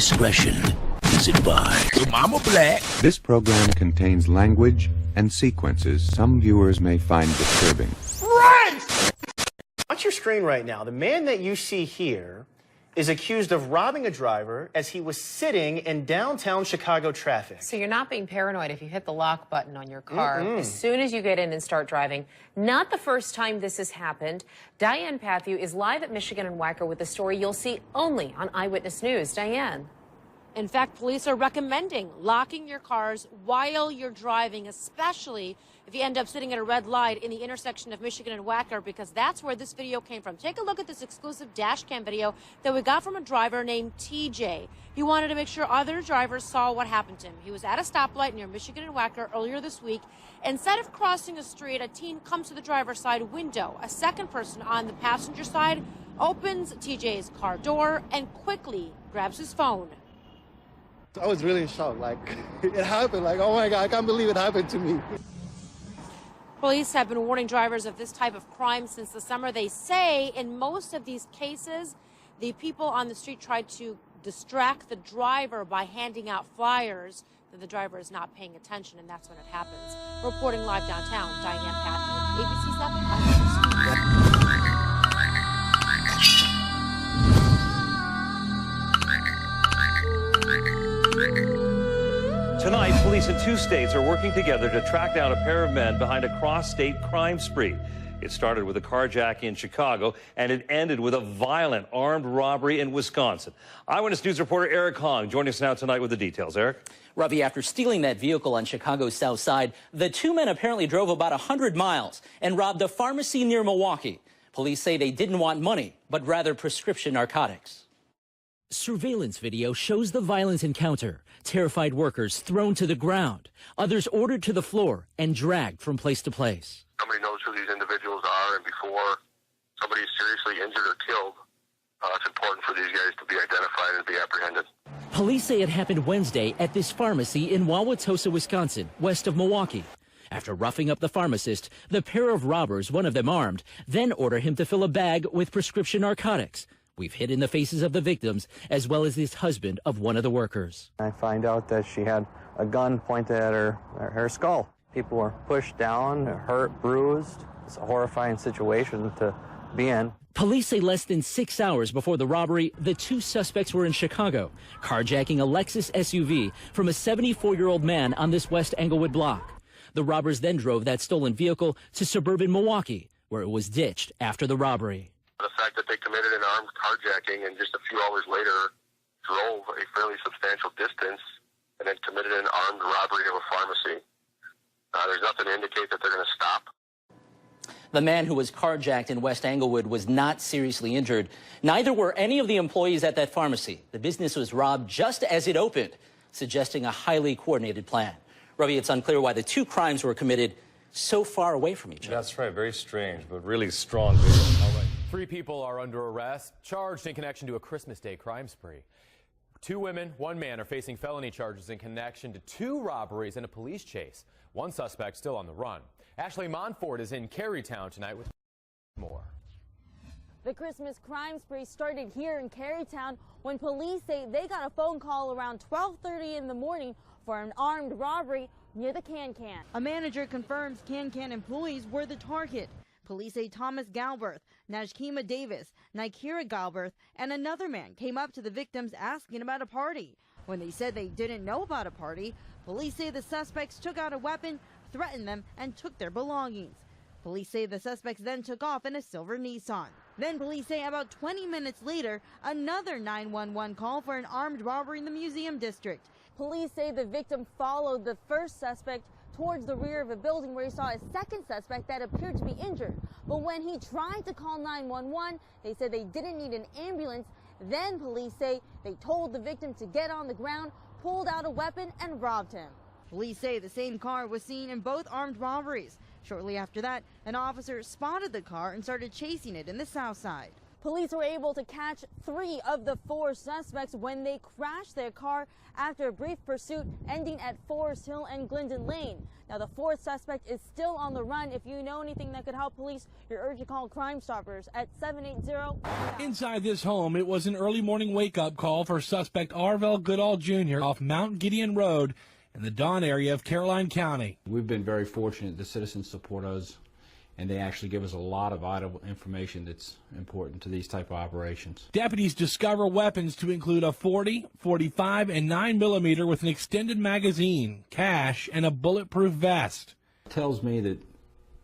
Discretion is advised. Mama Black. This program contains language and sequences some viewers may find disturbing. Run! On your screen right now, the man that you see here is accused of robbing a driver as he was sitting in downtown Chicago traffic. So you're not being paranoid if you hit the lock button on your car as soon as you get in and start driving. Not the first time this has happened. Diane Patthew is live at Michigan and Wacker with a story you'll see only on Eyewitness News. Diane. In fact, police are recommending locking your cars while you're driving, especially if you end up sitting at a red light in the intersection of Michigan and Wacker, because that's where this video came from. Take a look at this exclusive dash cam video that we got from a driver named TJ. He wanted to make sure other drivers saw what happened to him. He was at a stoplight near Michigan and Wacker earlier this week. Instead of crossing a street, a teen comes to the driver's side window. A second person on the passenger side opens TJ's car door and quickly grabs his phone. I was really in shock. Like, it happened. Like, oh my God, I can't believe it happened to me. Police have been warning drivers of this type of crime since the summer. They say in most of these cases, the people on the street tried to distract the driver by handing out flyers that the driver is not paying attention, and that's when it happens. Reporting live downtown, Diane Patthew, ABC 7. Tonight, police in 2 states are working together to track down a pair of men behind a cross-state crime spree. It started with a carjacking in Chicago, and it ended with a violent armed robbery in Wisconsin. Eyewitness News reporter Eric Hong joining us now tonight with the details. Eric? Ravi, after stealing that vehicle on Chicago's south side, the two men apparently drove about 100 miles and robbed a pharmacy near Milwaukee. Police say they didn't want money, but rather prescription narcotics. Surveillance video shows the violent encounter. Terrified workers thrown to the ground, others ordered to the floor and dragged from place to place. Somebody knows who these individuals are, and before somebody is seriously injured or killed, it's important for these guys to be identified and be apprehended. Police say it happened Wednesday at this pharmacy in Wauwatosa, Wisconsin, west of Milwaukee. After roughing up the pharmacist, the pair of robbers, one of them armed, then order him to fill a bag with prescription narcotics. We've hidden the faces of the victims, as well as this husband of one of the workers. I find out that she had a gun pointed at her skull. People were pushed down, hurt, bruised. It's a horrifying situation to be in. Police say less than 6 hours before the robbery, the two suspects were in Chicago, carjacking a Lexus SUV from a 74-year-old man on this West Englewood block. The robbers then drove that stolen vehicle to suburban Milwaukee, where it was ditched after the robbery. The fact that they committed an armed carjacking and just a few hours later drove a fairly substantial distance and then committed an armed robbery of a pharmacy, there's nothing to indicate that they're going to stop. The man who was carjacked in West Englewood was not seriously injured. Neither were any of the employees at that pharmacy. The business was robbed just as it opened, suggesting a highly coordinated plan. Ravi, it's unclear why the two crimes were committed so far away from each other. That's right. Very strange, but really strong video. All right. 3 people are under arrest, charged in connection to a Christmas Day crime spree. 2 women, 1 man are facing felony charges in connection to 2 robberies and a police chase. 1 suspect still on the run. Ashley Monfort is in Carytown tonight with more. The Christmas crime spree started here in Carytown when police say they got a phone call around 12:30 in the morning for an armed robbery near the Can-Can. A manager confirms Can-Can employees were the target. Police say Thomas Galberth, Najkima Davis, Nikira Galberth, and another man came up to the victims asking about a party. When they said they didn't know about a party, police say the suspects took out a weapon, threatened them, and took their belongings. Police say the suspects then took off in a silver Nissan. Then police say about 20 minutes later, another 911 call for an armed robbery in the Museum District. Police say the victim followed the first suspect towards the rear of a building where he saw a second suspect that appeared to be injured. But when he tried to call 911, they said they didn't need an ambulance. Then police say they told the victim to get on the ground, pulled out a weapon, and robbed him. Police say the same car was seen in both armed robberies. Shortly after that, an officer spotted the car and started chasing it in the south side. Police were able to catch 3 of the 4 suspects when they crashed their car after a brief pursuit ending at Forest Hill and Glendon Lane. Now, the 4th suspect is still on the run. If you know anything that could help police, you're urged to call Crime Stoppers at 780. Inside this home, it was an early morning wake-up call for suspect Arvell Goodall Jr. off Mount Gideon Road in the Don area of Caroline County. We've been very fortunate. The citizens support us, and they actually give us a lot of vital information that's important to these type of operations. Deputies discover weapons to include a .40, .45, and 9mm with an extended magazine, cash, and a bulletproof vest. It tells me that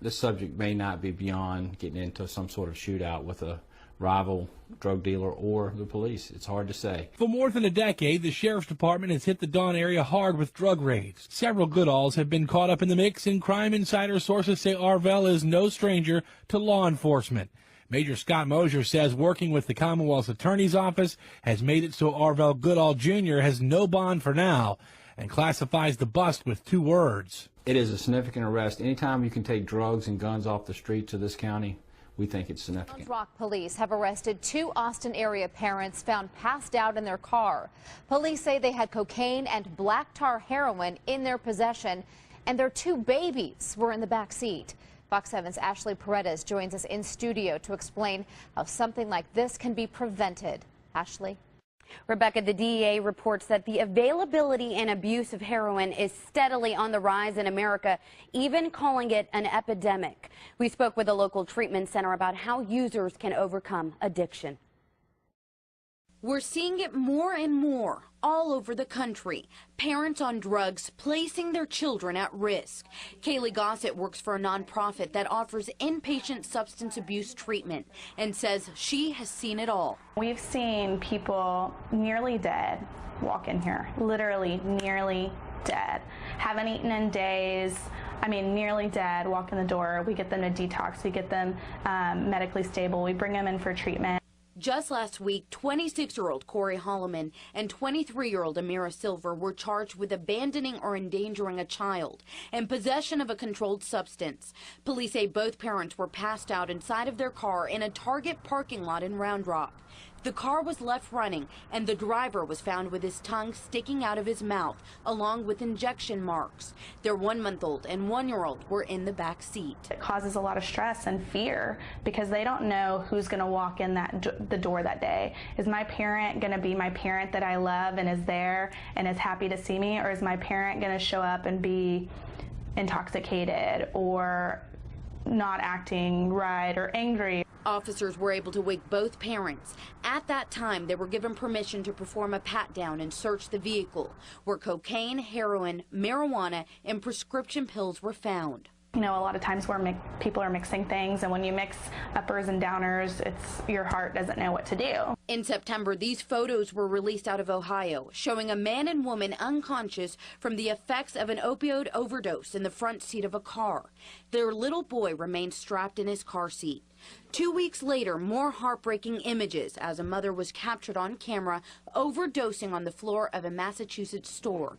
the subject may not be beyond getting into some sort of shootout with a rival drug dealer or the police. It's hard to say. For more than a decade, the Sheriff's Department has hit the Don area hard with drug raids. Several Goodalls have been caught up in the mix, and Crime Insider sources say Arvell is no stranger to law enforcement. Major Scott Mosier says working with the Commonwealth's Attorney's Office has made it so Arvell Goodall Jr. has no bond for now and classifies the bust with 2 words. It is a significant arrest. Anytime you can take drugs and guns off the streets of this county, we think it's significant. Rock police have arrested 2 Austin area parents found passed out in their car. Police say they had cocaine and black tar heroin in their possession, and their 2 babies were in the back seat. Fox 7's Ashley Paredes joins us in studio to explain how something like this can be prevented. Ashley? Rebecca, the DEA reports that the availability and abuse of heroin is steadily on the rise in America, even calling it an epidemic. We spoke with a local treatment center about how users can overcome addiction. We're seeing it more and more all over the country. Parents on drugs placing their children at risk. Kaylee Gossett works for a nonprofit that offers inpatient substance abuse treatment and says she has seen it all. We've seen people nearly dead walk in here, literally nearly dead. Haven't eaten in days. I mean, nearly dead, walk in the door. We get them to detox. We get them medically stable. We bring them in for treatment. Just last week, 26-year-old Corey Holloman and 23-year-old Amira Silver were charged with abandoning or endangering a child and possession of a controlled substance. Police say both parents were passed out inside of their car in a Target parking lot in Round Rock. The car was left running, and the driver was found with his tongue sticking out of his mouth, along with injection marks. Their 1-month-old and 1-year-old were in the back seat. It causes a lot of stress and fear because they don't know who's going to walk in the door that day. Is my parent going to be my parent that I love and is there and is happy to see me, or is my parent going to show up and be intoxicated or not acting right or angry? Officers were able to wake both parents. At that time, they were given permission to perform a pat-down and search the vehicle, where cocaine, heroin, marijuana, and prescription pills were found. You know, a lot of times where people are mixing things, and when you mix uppers and downers, your heart doesn't know what to do. In September, these photos were released out of Ohio, showing a man and woman unconscious from the effects of an opioid overdose in the front seat of a car. Their little boy remained strapped in his car seat. 2 weeks later, more heartbreaking images as a mother was captured on camera overdosing on the floor of a Massachusetts store.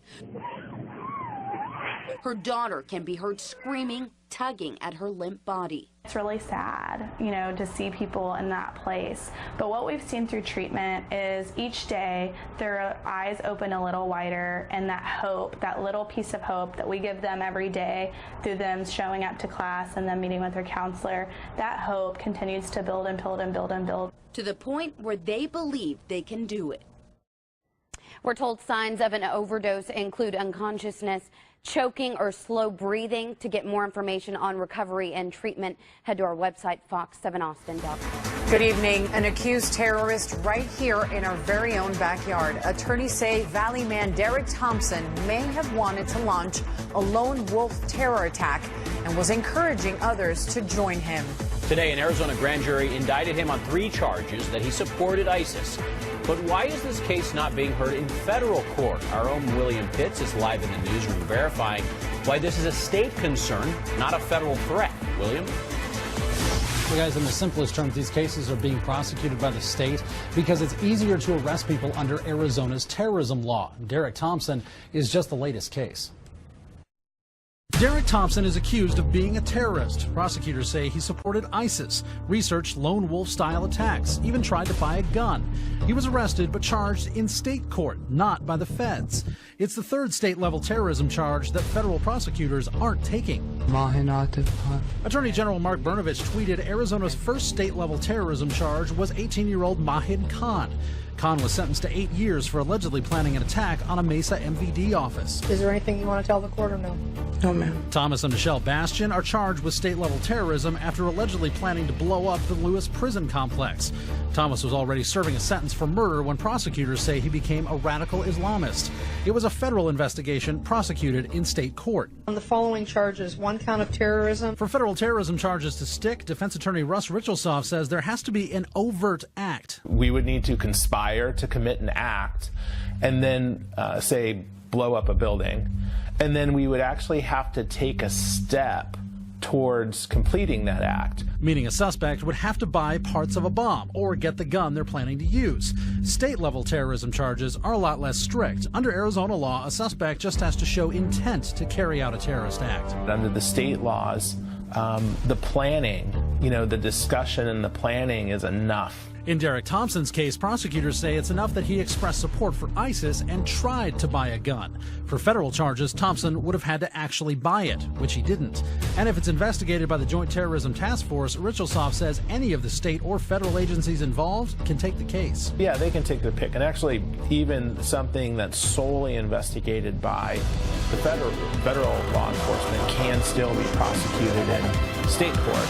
Her daughter can be heard screaming, tugging at her limp body. It's really sad, you know, to see people in that place. But what we've seen through treatment is each day their eyes open a little wider, and that hope, that little piece of hope that we give them every day through them showing up to class and then meeting with their counselor, that hope continues to build and build and build and build. To the point where they believe they can do it. We're told signs of an overdose include unconsciousness, choking, or slow breathing. To get more information on recovery and treatment, head to our website, fox7austin.com. Good evening. An accused terrorist right here in our very own backyard. Attorneys say Valley man Derek Thompson may have wanted to launch a lone wolf terror attack and was encouraging others to join him. Today, an Arizona grand jury indicted him on 3 charges that he supported ISIS. But why is this case not being heard in federal court? Our own William Pitts is live in the newsroom verifying why this is a state concern, not a federal threat. William? Well, guys, in the simplest terms, these cases are being prosecuted by the state because it's easier to arrest people under Arizona's terrorism law. Derek Thompson is just the latest case. Derek Thompson is accused of being a terrorist. Prosecutors say he supported ISIS, researched lone wolf-style attacks, even tried to buy a gun. He was arrested but charged in state court, not by the feds. It's the third state-level terrorism charge that federal prosecutors aren't taking. Attorney General Mark Brnovich tweeted Arizona's first state-level terrorism charge was 18-year-old Mahid Khan. Khan was sentenced to 8 years for allegedly planning an attack on a Mesa MVD office. Is there anything you want to tell the court or no? No, ma'am. Thomas and Michelle Bastian are charged with state-level terrorism after allegedly planning to blow up the Lewis prison complex. Thomas was already serving a sentence for murder when prosecutors say he became a radical Islamist. It was a federal investigation prosecuted in state court. On the following charges, 1 count of terrorism. For federal terrorism charges to stick, defense attorney Russ Richelsoff says there has to be an overt act. We would need to conspire to commit an act and then, say, blow up a building. And then we would actually have to take a step towards completing that act. Meaning a suspect would have to buy parts of a bomb or get the gun they're planning to use. State-level terrorism charges are a lot less strict. Under Arizona law, a suspect just has to show intent to carry out a terrorist act. Under the state laws, the planning, the discussion and the planning is enough. In Derek Thompson's case, prosecutors say it's enough that he expressed support for ISIS and tried to buy a gun. For federal charges, Thompson would have had to actually buy it, which he didn't. And if it's investigated by the Joint Terrorism Task Force, Richelsoff says any of the state or federal agencies involved can take the case. Yeah, they can take the pick. And actually, even something that's solely investigated by the federal law enforcement can still be prosecuted in state court.